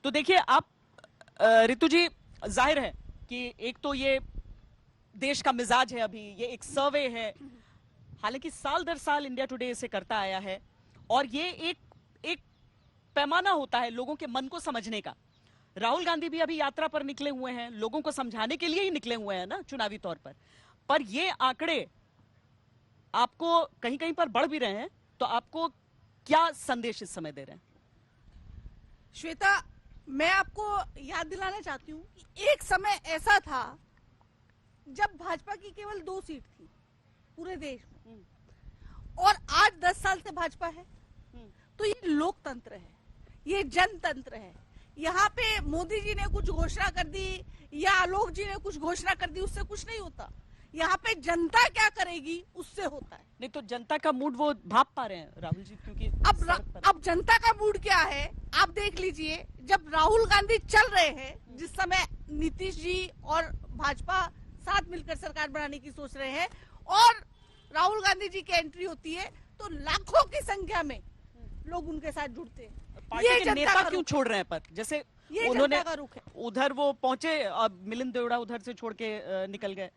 तो देखिए आप रितु जी, जाहिर है कि एक तो ये देश का मिजाज है, अभी ये एक सर्वे है, हालांकि साल दर साल इंडिया टुडे इसे करता आया है और ये एक पैमाना होता है लोगों के मन को समझने का। राहुल गांधी भी अभी यात्रा पर निकले हुए हैं, लोगों को समझाने के लिए ही निकले हुए हैं ना चुनावी तौर पर ये आंकड़े आपको कहीं कहीं पर बढ़ भी रहे हैं, तो आपको क्या संदेश इस समय दे रहे हैं? श्वेता, मैं आपको याद दिलाना चाहती हूँ कि एक समय ऐसा था जब भाजपा की केवल 2 सीट थी पूरे देश में, और आज 10 साल से भाजपा है। तो ये लोकतंत्र है, ये जनतंत्र है। यहाँ पे मोदी जी ने कुछ घोषणा कर दी या आलोक जी ने कुछ घोषणा कर दी, उससे कुछ नहीं होता। यहाँ पे जनता क्या करेगी उससे होता है। नहीं तो जनता का मूड वो भाप पा रहे हैं राहुल जी, क्योंकि अब जनता का मूड क्या है आप देख लीजिए। जब राहुल गांधी चल रहे हैं, जिस समय नीतीश जी और भाजपा साथ मिलकर सरकार बनाने की सोच रहे हैं और राहुल गांधी जी की एंट्री होती है, तो लाखों की संख्या में लोग उनके साथ जुड़ते हैं। पार्टी के नेता क्यों छोड़ रहे हैं? पर जैसे उन्होंने उधर वो पहुंचे, मिलिंद देवड़ा उधर से छोड़ के निकल गए,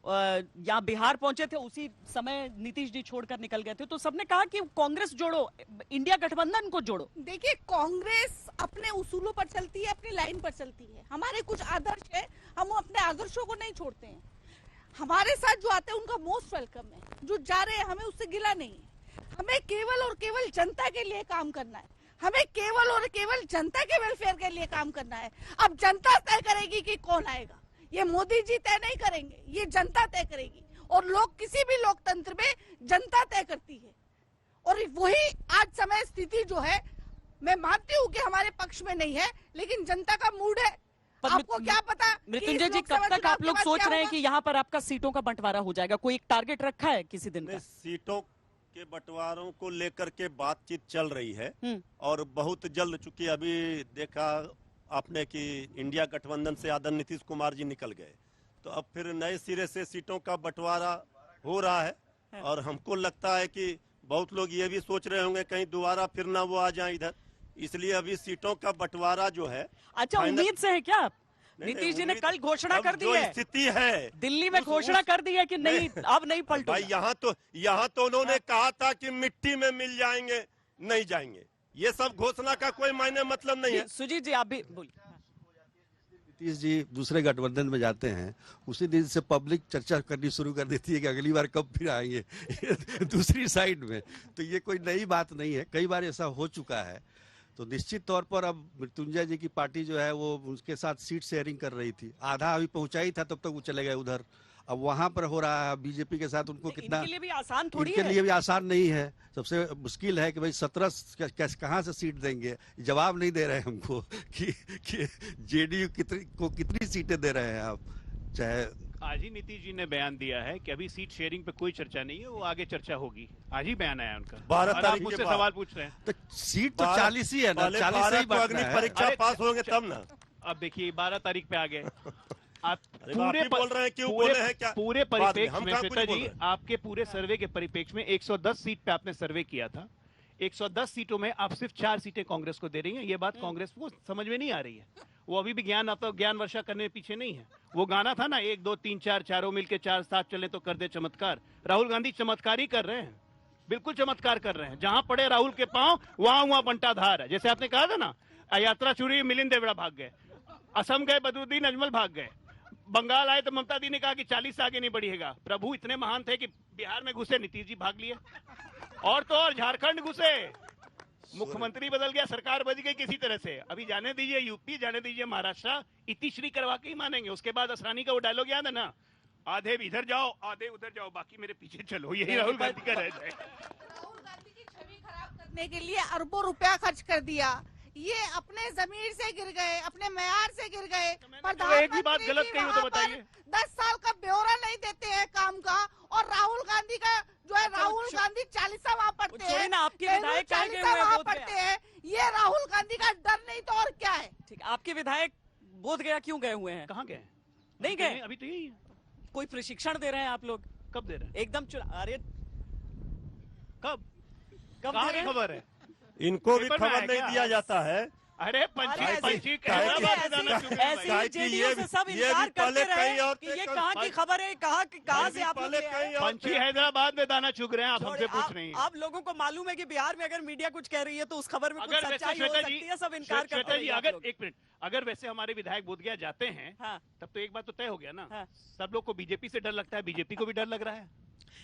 यहाँ बिहार पहुंचे थे, उसी समय नीतीश जी छोड़कर निकल गए थे, तो सबने कहा कि कांग्रेस जोड़ो, इंडिया गठबंधन को जोड़ो। देखिए, कांग्रेस अपने उसूलों पर चलती है, अपनी लाइन पर चलती है। हमारे कुछ आदर्श है, हम अपने आदर्शों को नहीं छोड़ते हैं। हमारे साथ जो आते हैं उनका मोस्ट वेलकम है, जो जा रहे हैं हमें उससे गिला नहीं है। हमें केवल और केवल जनता के लिए काम करना है, हमें केवल और केवल जनता के वेलफेयर के लिए काम करना है। अब जनता तय करेगी कि कौन आएगा, ये मोदी जी तय नहीं करेंगे, ये जनता तय करेगी। और लोग किसी भी लोकतंत्र में जनता तय करती है, और वही आज समय स्थिति जो है, मैं मानती हूँ कि हमारे पक्ष में नहीं है, लेकिन जनता का मूड है। आपको क्या पता मृत्युंजय जी, कब तक आप लोग सोच रहे हैं कि यहाँ पर आपका सीटों का बंटवारा हो जाएगा? कोई एक टारगेट रखा है किसी दिन का? सीटों के बंटवारों को लेकर के बातचीत चल रही है और बहुत जल्द, चूंकि अभी देखा आपने कि इंडिया गठबंधन से आदरणीय नीतीश कुमार जी निकल गए, तो अब फिर नए सिरे से सीटों का बंटवारा हो रहा है। और हमको लगता है कि बहुत लोग ये भी सोच रहे होंगे कहीं दोबारा फिर ना वो आ जाए इधर, इसलिए अभी सीटों का बंटवारा जो है। अच्छा, उम्मीद से है क्या आप? नीतीश जी ने कल घोषणा कर दी है, स्थिति है दिल्ली में घोषणा कर दी है कि नहीं, अब नहीं पलटूंगा। भाई यहाँ तो उन्होंने कहा था कि मिट्टी में मिल जाएंगे, नहीं जाएंगे। ये सब घोषणा का कोई मायने मतलब नहीं है। सुजीत जी, आप भी बोलिए। नीतीश जी दूसरे गठबंधन में जाते हैं, उसी दिन से पब्लिक चर्चा करनी शुरू कर देती है कि अगली बार कब फिर आएंगे दूसरी साइड में। तो ये कोई नई बात नहीं है, कई बार ऐसा हो चुका है। तो निश्चित तौर पर अब मृत्युंजय जी की पार्टी जो है वो उसके साथ सीट शेयरिंग कर रही थी, आधा अभी पहुंचाई था, तब तक वो चले गए उधर। अब वहां पर हो रहा है बीजेपी के साथ, उनको कितना, इनके लिए भी आसान थोड़ी इनके लिए भी आसान नहीं है। सबसे मुश्किल है कि भाई 17 कहां से सीट देंगे, जवाब नहीं दे रहे हैं हमको कि जेडीयू को कितनी सीटें दे रहे हैं आप। चाहे आज ही नीतीश जी ने बयान दिया है कि अभी सीट शेयरिंग पे कोई चर्चा नहीं है, वो आगे चर्चा होगी। आज ही बयान आया उनका। 12 तारीख मुझसे सवाल पूछ रहे हैं, तो सीट तो 40 ही है ना, 40 ही अग्नि परीक्षा पास होंगे तब ना। अब देखिए 12 तारीख पे आ गए आप। पूरे बोल रहे हैं, क्यों बोले हैं क्या? पूरे परिप्रेक्ष्य में श्वेता जी, आपके पूरे सर्वे के परिप्रेक्ष्य में 110 सीट पे आपने सर्वे किया था। 110 सीटों में आप सिर्फ 4 सीटें कांग्रेस को दे रही हैं। ये बात कांग्रेस को समझ में नहीं आ रही है। वो अभी भी ज्ञान वर्षा करने में पीछे नहीं है। वो गाना था ना, 1 2 3 4, चारों मिलके 4 साथ चले तो कर दे चमत्कार। राहुल गांधी चमत्कार ही कर रहे हैं, बिल्कुल चमत्कार कर रहे हैं। जहां पड़े राहुल के पांव वहां बंटाधार है। जैसे आपने कहा था ना, यात्रा छुड़ी, मिलिंद देवड़ा भाग गए, असम गए बदरुद्दीन अजमल भाग गए, बंगाल आए तो ममता दी ने कहा कि 40 से आगे नहीं बढ़िएगा। प्रभु इतने महान थे कि बिहार में घुसे, नीतीश जी भाग लिए, और तो और झारखंड घुसे, मुख्यमंत्री बदल गया, सरकार बच गई किसी तरह से। अभी जाने दीजिए यूपी, जाने दीजिए महाराष्ट्र, इतिश्री करवा के ही मानेंगे। उसके बाद असरानी का वो डायलॉग याद है ना, आधे इधर जाओ आधे उधर जाओ, बाकी मेरे पीछे चलो। यही राहुल गांधी का रह जाए। राहुल गांधी की छवि खराब करने के लिए अरबों रुपया खर्च कर दिया। ये अपने जमीर से गिर गए, अपने मेयार से गिर गए। एक भी बात गलत कही हो तो बताइए। 10 साल का ब्यौरा नहीं देते हैं काम का, और राहुल गांधी का जो है, राहुल गांधी 40 वहां पढ़ते हैं, आपके विधायक 40 वहां पढ़ते हैं। ये राहुल गांधी का डर नहीं तो और क्या है? ठीक, आपके विधायक बोध गया क्यों गए हुए हैं? कहाँ गए? नहीं गए, अभी तो यही है। कोई प्रशिक्षण दे रहे हैं आप लोग? कब दे रहे हैं? एकदम अरे कब दे रहे हैं? खबर है? इनको भी खबर नहीं दिया जाता है। अरे पंची अरे पंची काहे की- हैदराबाद में दाना चुग रहे हैं ऐसे भाई। ही कि जेडीयू ये से भी- सब ये भी इनकार पहले करते रहे कहीं और कि थे, ये कल- कहाँ की खबर है, कहाँ से आप लोग पहले ले आए? कहीं और पंची थे। हैदराबाद में दाना चुग रहे हैं, आप हमसे पूछ रही हैं। आप लोगों को मालूम है कि बिहार में अगर मीडिया कुछ कह रही है तो उस खबर में कुछ अगर वैसे सच्चाई हो श्वेता सकती जी है, सब इनकार करते श्वेता जी रहिए आप अगर लोग। एक मिनट, अगर वैसे हमारे विधायक बोधगया जाते हैं हाँ। तब तो एक बात तो तय हो गया ना, हाँ। सब लोग को बीजेपी से डर लगता है, बीजेपी को भी डर लग रहा है।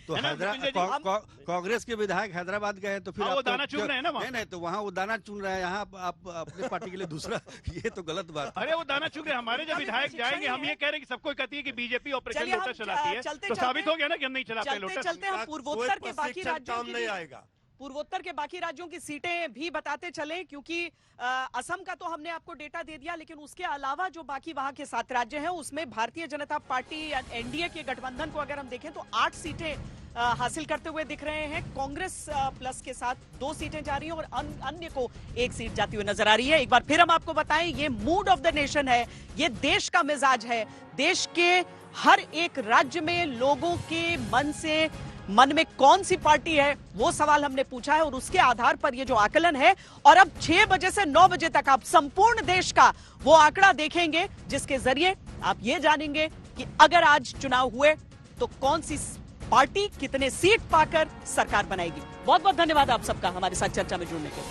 तो है ना, मृत्युंजय जी, हम- कांग्रेस के विधायक हैदराबाद गए तो फिर हाँ, आप वो तो दाना चुन रहे हैं ना वहाँ। नहीं तो वहाँ वो दाना चुन रहे हैं, यहाँ आप अपने पार्टी के लिए दूसरा ये तो गलत बात है। अरे वो दाना चुग रहे हैं, हमारे जब अभी विधायक प्रशिक्षण जाएंगे हम है। ये कह रहे हैं कि सबको कहती है कि बीजेपी ऑपरेशन चलिए हम लोटस चलाती है, चलते- तो साबित चलते- हो गया ना कि हम नहीं चलाते चलते लोटस। चलते हम पूर्वोत्तर के बाकी प्रशिक्षण राज्यों काम की नहीं भी- आएगा। पूर्वोत्तर के बाकी राज्यों की सीटें भी बताते चले, क्योंकि असम का तो हमने आपको डेटा दे दिया, लेकिन उसके अलावा जो बाकी वहां के 7 राज्य हैं उसमें भारतीय जनता पार्टी या एनडीए के गठबंधन को अगर हम देखें तो 8 सीटें हासिल करते हुए दिख रहे हैं। कांग्रेस प्लस के साथ 2 सीटें जा रही हैं और अन्य को 1 सीट जाती हुई नजर आ रही है। एक बार फिर हम आपको बताएं, ये मूड ऑफ द नेशन है, ये देश का मिजाज है। देश के हर एक राज्य में लोगों के मन में कौन सी पार्टी है वो सवाल हमने पूछा है और उसके आधार पर ये जो आकलन है, और अब 6 बजे से 9 बजे तक आप संपूर्ण देश का वो आंकड़ा देखेंगे जिसके जरिए आप ये जानेंगे कि अगर आज चुनाव हुए तो कौन सी पार्टी कितने सीट पाकर सरकार बनाएगी। बहुत बहुत धन्यवाद आप सबका हमारे साथ चर्चा में जुड़ने के लिए।